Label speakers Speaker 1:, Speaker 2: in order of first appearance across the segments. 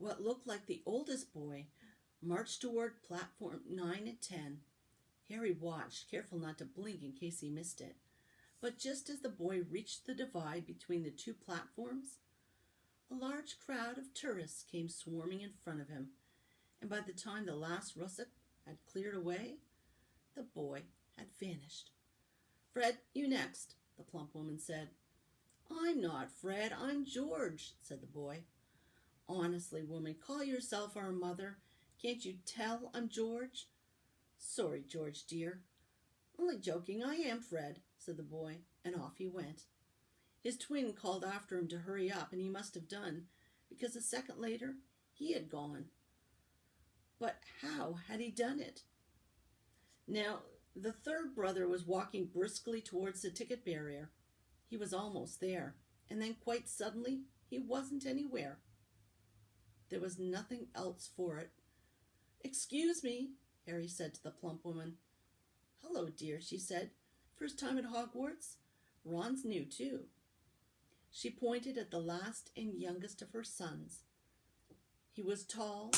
Speaker 1: What looked like the oldest boy marched toward platform 9 and 10. Harry watched, careful not to blink in case he missed it. But just as the boy reached the divide between the two platforms, a large crowd of tourists came swarming in front of him, and by the time the last russet had cleared away, the boy had vanished. "Fred, you next," the plump woman said. "I'm not Fred, I'm George," said the boy. "Honestly, woman, call yourself our mother. Can't you tell I'm George?" "Sorry, George, dear." "Only joking, I am Fred," said the boy, and off he went. His twin called after him to hurry up, and he must have done, because a second later he had gone. But how had he done it? Now, the third brother was walking briskly towards the ticket barrier. He was almost there, and then quite suddenly he wasn't anywhere. There was nothing else for it. "Excuse me," Harry said to the plump woman. "Hello, dear," she said. "First time at Hogwarts? Ron's new, too." She pointed at the last and youngest of her sons. He was tall,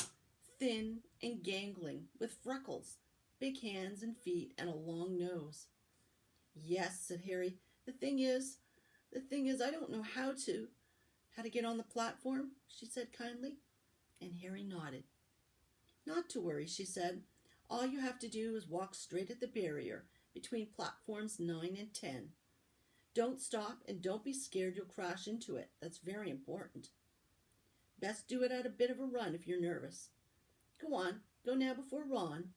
Speaker 1: thin, and gangling, with freckles, big hands and feet, and a long nose. "Yes," said Harry. The thing is, I don't know how to get on the platform," she said kindly, and Harry nodded. "Not to worry," she said. "All you have to do is walk straight at the barrier between platforms 9 and 10. Don't stop and don't be scared you'll crash into it. That's very important. Best do it at a bit of a run if you're nervous. Go on, go now before Ron."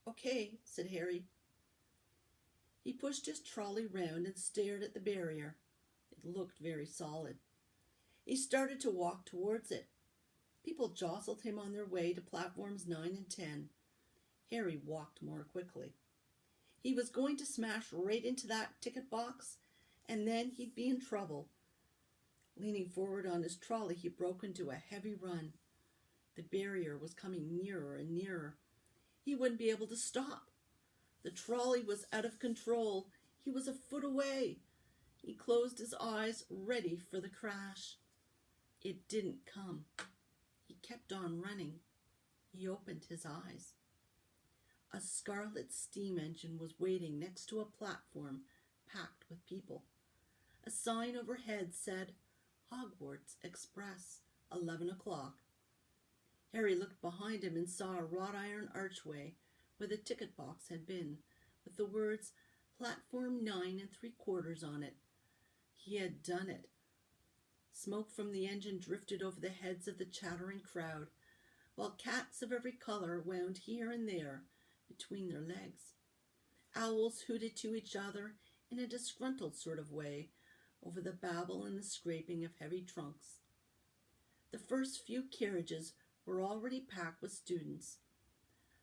Speaker 1: "Okay," said Harry. He pushed his trolley round and stared at the barrier. It looked very solid. He started to walk towards it. People jostled him on their way to platforms 9 and 10. Harry walked more quickly. He was going to smash right into that ticket box, and then he'd be in trouble. Leaning forward on his trolley, he broke into a heavy run. The barrier was coming nearer and nearer. He wouldn't be able to stop. The trolley was out of control. He was a foot away. He closed his eyes, ready for the crash. It didn't come. He kept on running. He opened his eyes. A scarlet steam engine was waiting next to a platform packed with people. A sign overhead said, "Hogwarts Express, 11 o'clock. Harry looked behind him and saw a wrought iron archway where the ticket box had been, with the words "Platform 9 3/4" on it. He had done it. Smoke from the engine drifted over the heads of the chattering crowd, while cats of every color wound here and there between their legs. Owls hooted to each other in a disgruntled sort of way over the babble and the scraping of heavy trunks. The first few carriages were already packed with students,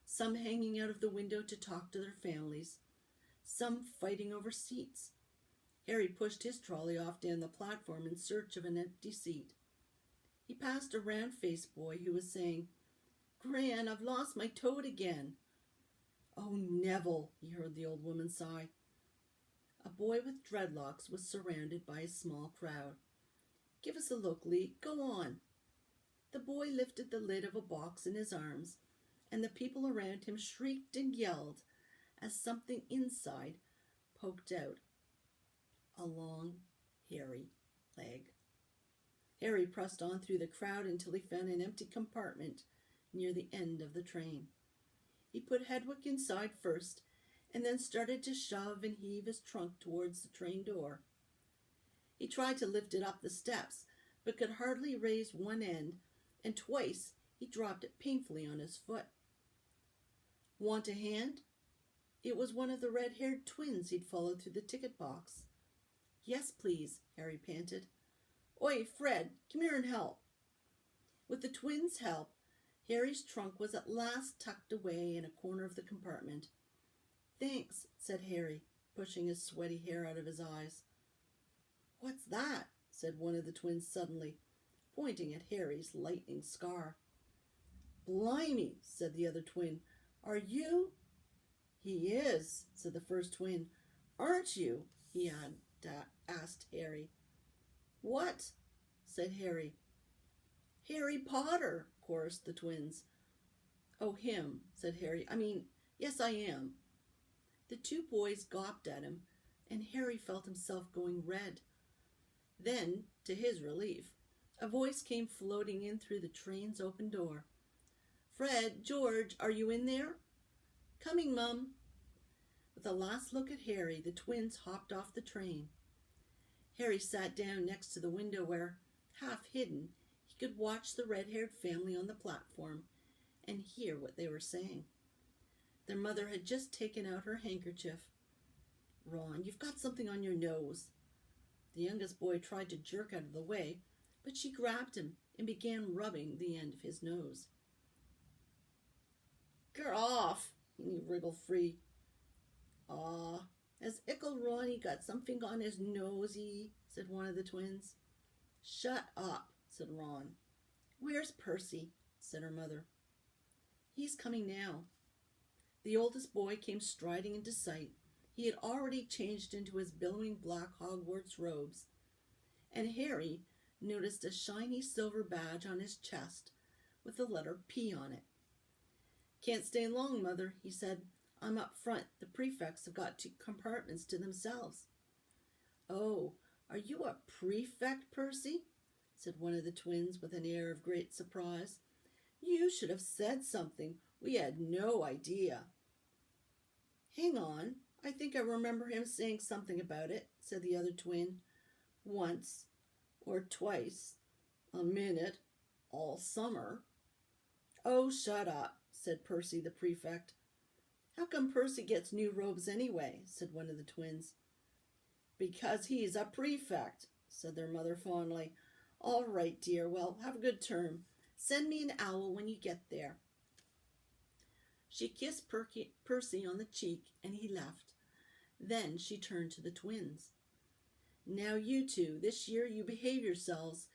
Speaker 1: some hanging out of the window to talk to their families, some fighting over seats. Harry pushed his trolley off down the platform in search of an empty seat. He passed a round-faced boy who was saying, "Gran, I've lost my toad again." "Oh, Neville," he heard the old woman sigh. A boy with dreadlocks was surrounded by a small crowd. "Give us a look, Lee. Go on." The boy lifted the lid of a box in his arms, and the people around him shrieked and yelled as something inside poked out. A long, hairy leg. Harry pressed on through the crowd until he found an empty compartment near the end of the train. He put Hedwig inside first, and then started to shove and heave his trunk towards the train door. He tried to lift it up the steps, but could hardly raise one end, and twice he dropped it painfully on his foot. "Want a hand?" It was one of the red-haired twins he'd followed through the ticket box. "Yes, please," Harry panted. "Oi, Fred, come here and help." With the twins' help, Harry's trunk was at last tucked away in a corner of the compartment. "Thanks," said Harry, pushing his sweaty hair out of his eyes. "What's that?" said one of the twins suddenly, pointing at Harry's lightning scar. "Blimey," said the other twin. "Are you—" "He is," said the first twin. "Aren't you?" he asked Harry. "What?" said Harry. Harry Potter, chorused the twins. Oh, him, said Harry. Yes, I am. The two boys gawped at him, and Harry felt himself going red. Then, to his relief, a voice came floating in through the train's open door. Fred, George, are you in there? Coming, Mum. With a last look at Harry, the twins hopped off the train. Harry sat down next to the window where, half hidden, he could watch the red-haired family on the platform and hear what they were saying. Their mother had just taken out her handkerchief. Ron, you've got something on your nose. The youngest boy tried to jerk out of the way, but she grabbed him and began rubbing the end of his nose. Get off, he wriggled free. Aw, has Ickle Ronnie got something on his nosy? Said one of the twins. Shut up, said Ron. Where's Percy? Said her mother. He's coming now. The oldest boy came striding into sight. He had already changed into his billowing black Hogwarts robes, and Harry noticed a shiny silver badge on his chest with the letter P on it. Can't stay long, Mother, he said. I'm up front. The prefects have got 2 compartments to themselves. Oh, are you a prefect, Percy? Said one of the twins with an air of great surprise. You should have said something. We had no idea. Hang on. I think I remember him saying something about it, said the other twin. Once or twice, a minute, all summer. Oh, shut up, said Percy the prefect. How come Percy gets new robes anyway? Said one of the twins. Because he's a prefect, said their mother fondly. All right, dear. Well, have a good term. Send me an owl when you get there. She kissed Percy on the cheek, and he left. Then she turned to the twins. Now you two, this year you behave yourselves.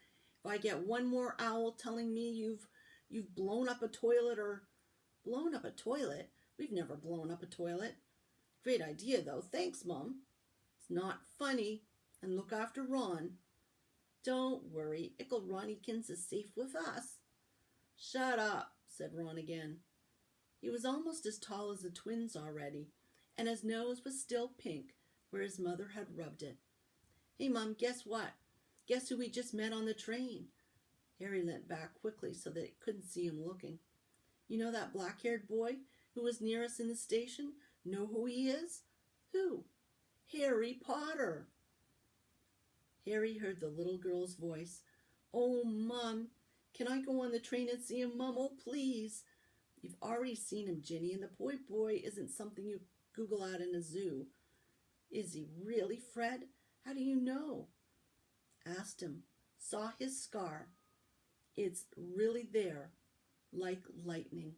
Speaker 1: If I get one more owl telling me you've blown up a toilet or... Blown up a toilet? We've never blown up a toilet. Great idea, though. Thanks, Mum. It's not funny. And look after Ron. Don't worry. Ickle Ronnykins is safe with us. Shut up, said Ron again. He was almost as tall as the twins already, and his nose was still pink where his mother had rubbed it. Hey, Mum, guess what? Guess who we just met on the train? Harry leant back quickly so that he couldn't see him looking. You know that black-haired boy who was near us in the station? Know who he is? Who? Harry Potter. Harry heard the little girl's voice. Oh, Mum, can I go on the train and see him, Mum? Oh, please. You've already seen him, Ginny, and the boy isn't something you Google out in a zoo. Is he really, Fred? How do you know? Asked him. Saw his scar. It's really there, like lightning.